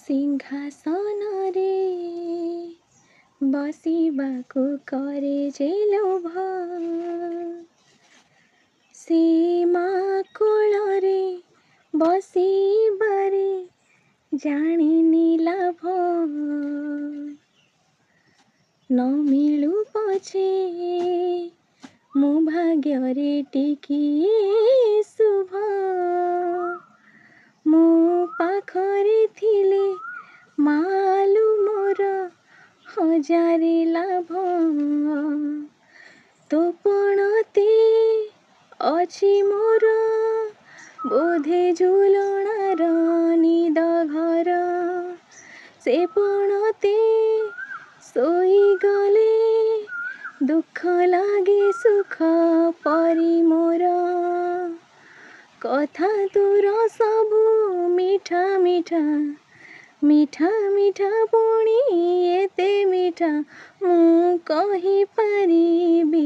सिंहासन रे बसिबाको करे जे लोभ सीमा कोଳରେ बसिबारे जानिनी लाभ नमिलु पछे मो भाग्ୟରେ टिकिए शुभ मो पाखरे थिले मालु मोर हजारे लाभ तो पणते अछि मोर बोधे झुलणार निद घर से पणते सोई गले दुख लागे सुख परी मोर कथा तोर सबु मिठा मिठा मिठा मिठा पुणी एते मिठा मु कहि पारिबि